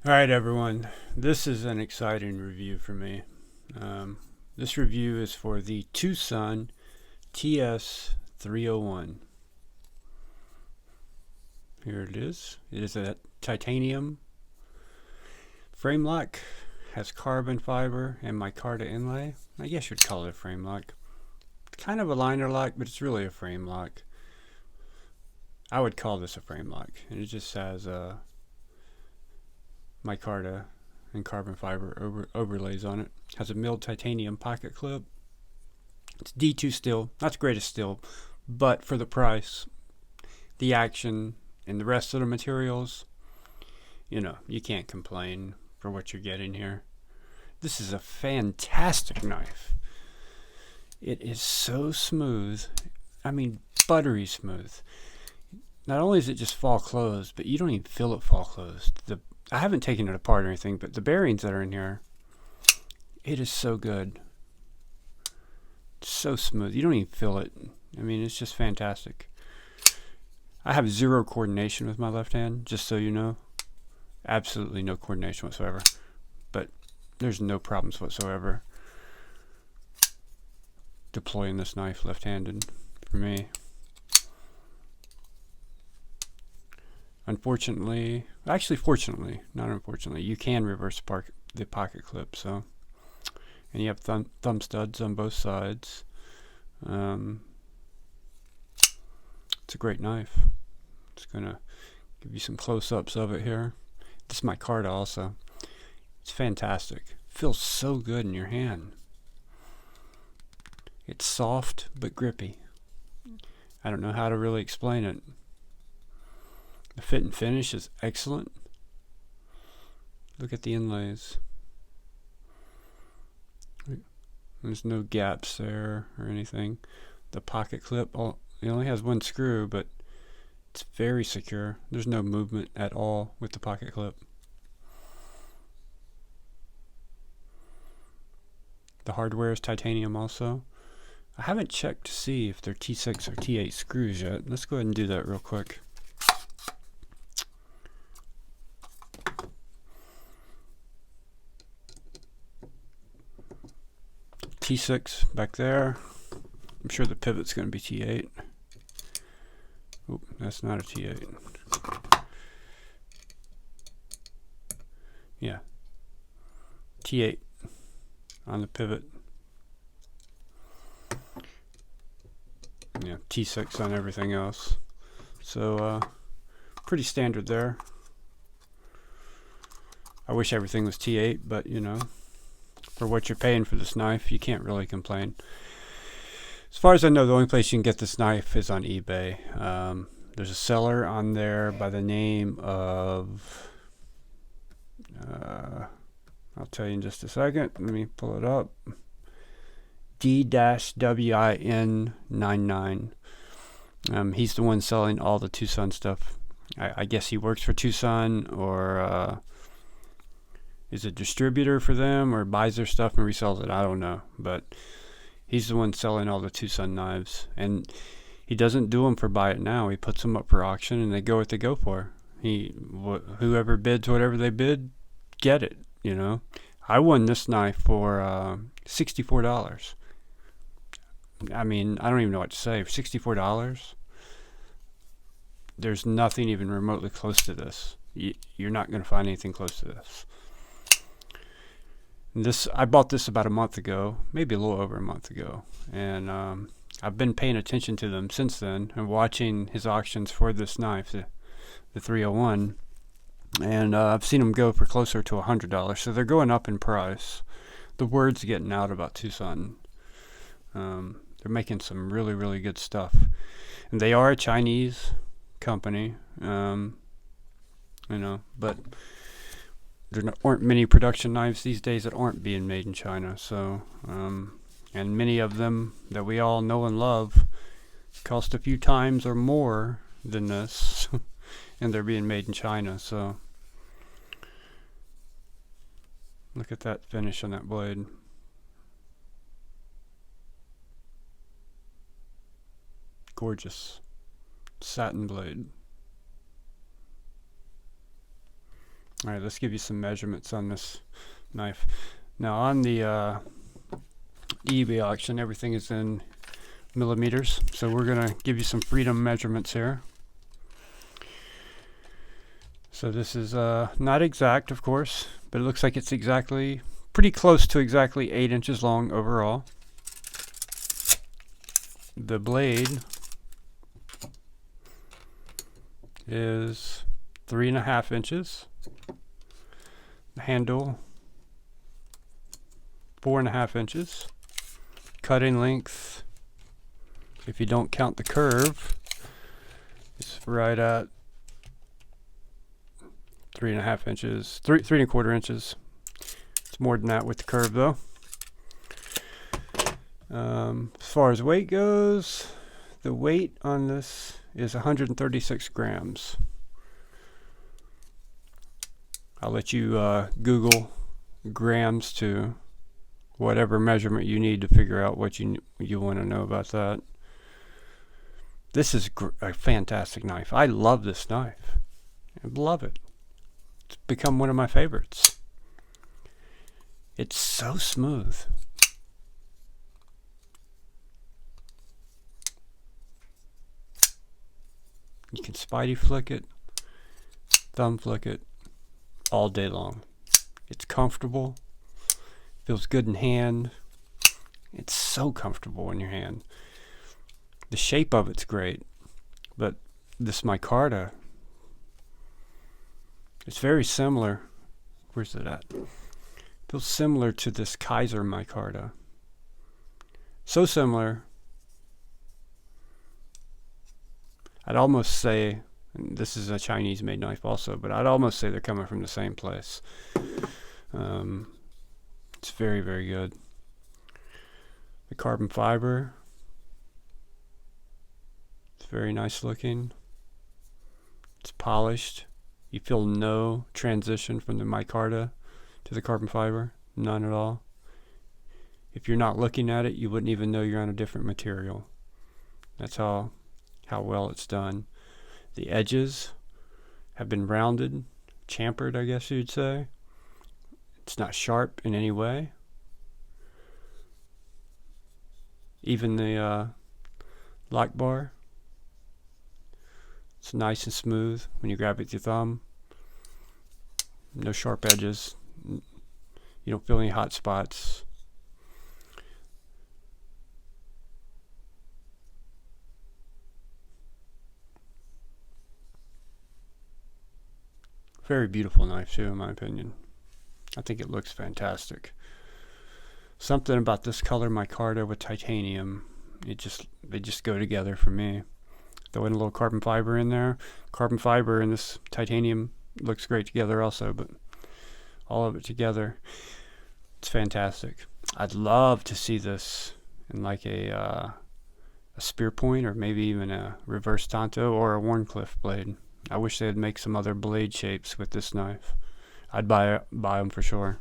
Alright everyone, this is an exciting review for me. This review is for the Twosun TS301. Here it is. It is a titanium frame lock, has carbon fiber and micarta inlay. I guess you'd call it a frame lock. It's kind of a liner lock, but it's really a frame lock. I would call this a frame lock, and it just has micarta and carbon fiber overlays on it. Has a milled titanium pocket clip. It's D2 steel, not the greatest steel, but for the price, the action, and the rest of the materials, you can't complain for what you're getting here. This is a fantastic knife. It is so smooth. I mean, buttery smooth. Not only does it just fall closed, but you don't even feel it fall closed. I haven't taken it apart or anything, but the bearings that are in here, it is so good. It's so smooth. You don't even feel it. I mean, it's just fantastic. I have zero coordination with my left hand, just so you know. Absolutely no coordination whatsoever. But there's no problems whatsoever deploying this knife left-handed for me. Unfortunately, actually fortunately, not unfortunately, you can reverse the pocket clip, so, and you have thumb studs on both sides. It's a great knife. Just gonna give you some close-ups of it here. This is micarta also. It's fantastic. Feels so good in your hand. It's soft but grippy. I don't know how to really explain it. The fit and finish is excellent. Look at the inlays. There's no gaps there or anything. The pocket clip, it only has one screw, but it's very secure. There's no movement at all with the pocket clip. The hardware is titanium also. I haven't checked to see if they're T6 or T8 screws yet. Let's go ahead and do that real quick. T6 back there. I'm sure the pivot's going to be T8. Oop, that's not a T8. Yeah. T8 on the pivot. Yeah, T6 on everything else. So, pretty standard there. I wish everything was T8, but for what you're paying for this knife, you can't really complain. As far as I know, the only place you can get this knife is on eBay. There's a seller on there by the name of, I'll tell you in just a second. Let me pull it up. D-WIN99. He's the one selling all the Twosun stuff. I guess he works for Twosun, or is a distributor for them, or buys their stuff and resells it. I don't know, but he's the one selling all the Twosun knives, and he doesn't do them for buy it now. He puts them up for auction, and they go what they go for. Whoever bids whatever they bid, get it. I won this knife for $64. I mean, I don't even know what to say. For $64, there's nothing even remotely close to this. You're not going to find anything close to this. I bought this about a month ago, maybe a little over a month ago, and I've been paying attention to them since then and watching his auctions for this knife, the 301, and I've seen them go for closer to $100, so they're going up in price. The word's getting out about Twosun. They're making some really, really good stuff, and they are a Chinese company, but there aren't many production knives these days that aren't being made in China. So, and many of them that we all know and love cost a few times or more than this, and they're being made in China. So, look at that finish on that blade. Gorgeous satin blade. All right, let's give you some measurements on this knife. Now on the eBay auction, everything is in millimeters, so we're gonna give you some freedom measurements here. So this is not exact, of course, but it looks like it's pretty close to exactly 8 inches long overall. The blade is 3.5 inches. The handle 4.5 inches. Cutting length, if you don't count the curve, it's right at 3.5 inches, 3.25 inches. It's more than that with the curve though. As far as weight goes, the weight on this is 136 grams. I'll let you Google grams to whatever measurement you need to figure out what you want to know about that. This is a fantastic knife. I love this knife. I love it. It's become one of my favorites. It's so smooth. You can spidey flick it, thumb flick it all day long. It's comfortable. Feels good in hand. It's so comfortable in your hand. The shape of it's great, but this micarta, it's very similar. Where's it at? Feels similar to this Kaiser micarta. So similar, I'd almost say, and this is a Chinese made knife also, but I'd almost say they're coming from the same place. It's very, very good. The carbon fiber, it's very nice looking. It's polished. You feel no transition from the micarta to the carbon fiber, none at all. If you're not looking at it, you wouldn't even know you're on a different material. That's how well it's done. The edges have been rounded, chamfered, I guess you'd say. It's not sharp in any way. Even the lock bar, it's nice and smooth when you grab it with your thumb. No sharp edges. You don't feel any hot spots. Very beautiful knife too, in my opinion. I think it looks fantastic. Something about this color micarta with titanium, they just go together for me. Throw in a little carbon fiber in there. Carbon fiber and this titanium looks great together also, but all of it together, it's fantastic. I'd love to see this in like a spear point, or maybe even a reverse tanto or a Warncliffe blade. I wish they'd make some other blade shapes with this knife. I'd buy them for sure.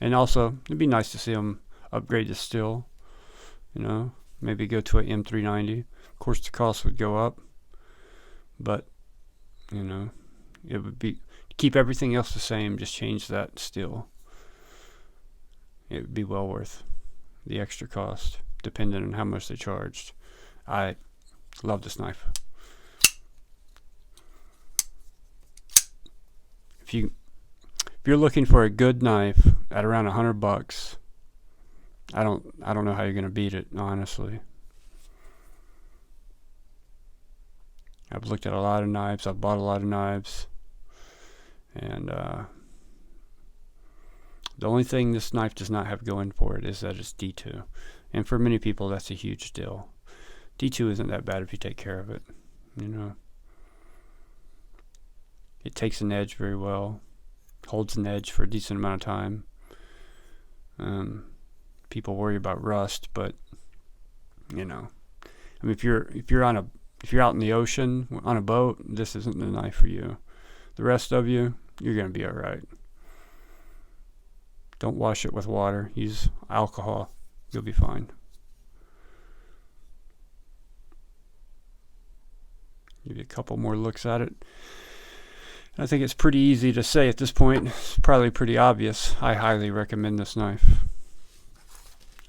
And also, it'd be nice to see them upgrade the steel. You know, maybe go to an M390. Of course, the cost would go up, but you know, it would be keep everything else the same. Just change that steel. It would be well worth the extra cost, depending on how much they charged. I love this knife. If you're looking for a good knife at around $100, I don't know how you're gonna beat it, honestly. I've looked at a lot of knives. I've bought a lot of knives, and the only thing this knife does not have going for it is that it's D2, and for many people that's a huge deal. D2 isn't that bad if you take care of it. You know, it takes an edge very well, holds an edge for a decent amount of time. People worry about rust, but you know, I mean, if you're out in the ocean on a boat, this isn't the knife for you. The rest of you, you're gonna be all right. Don't wash it with water. Use alcohol. You'll be fine. Give you a couple more looks at it. I think it's pretty easy to say at this point. It's probably pretty obvious. I highly recommend this knife.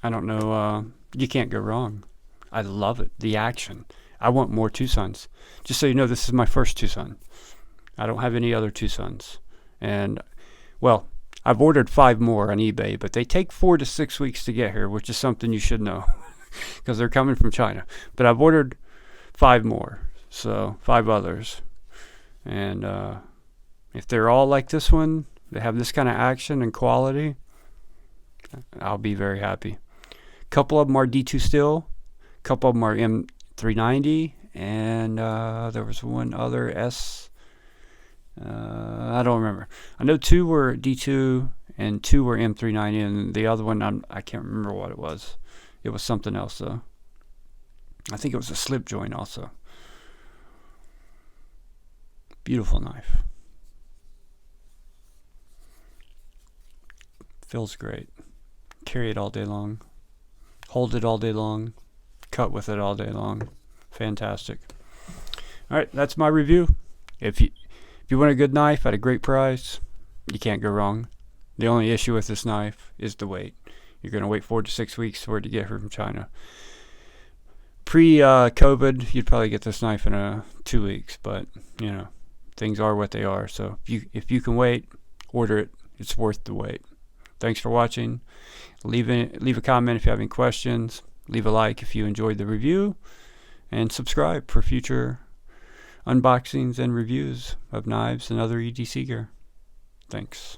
I don't know, you can't go wrong. I love it. The action. I want more Twosuns. Just so you know, this is my first Twosun. I don't have any other Twosuns. And, well, I've ordered 5 more on eBay, but they take 4 to 6 weeks to get here, which is something you should know, because they're coming from China. But I've ordered 5 more, so 5 others. And if they're all like this one, they have this kind of action and quality, I'll be very happy. A couple of them are D2 still. A couple of them are M390. And there was one other I don't remember. I know 2 were D2 and 2 were M390, and the other one, I can't remember what it was. It was something else, though. I think it was a slip joint also. Beautiful knife. Feels great. Carry it all day long. Hold it all day long. Cut with it all day long. Fantastic. All right, that's my review. If you want a good knife at a great price, you can't go wrong. The only issue with this knife is the wait. You're going to wait 4 to 6 weeks for it to get here from China. Pre-COVID, you'd probably get this knife in 2 weeks, but you know, things are what they are. So if you can wait, order it. It's worth the wait. Thanks for watching. Leave a comment if you have any questions. Leave a like if you enjoyed the review, and subscribe for future unboxings and reviews of knives and other EDC gear. Thanks.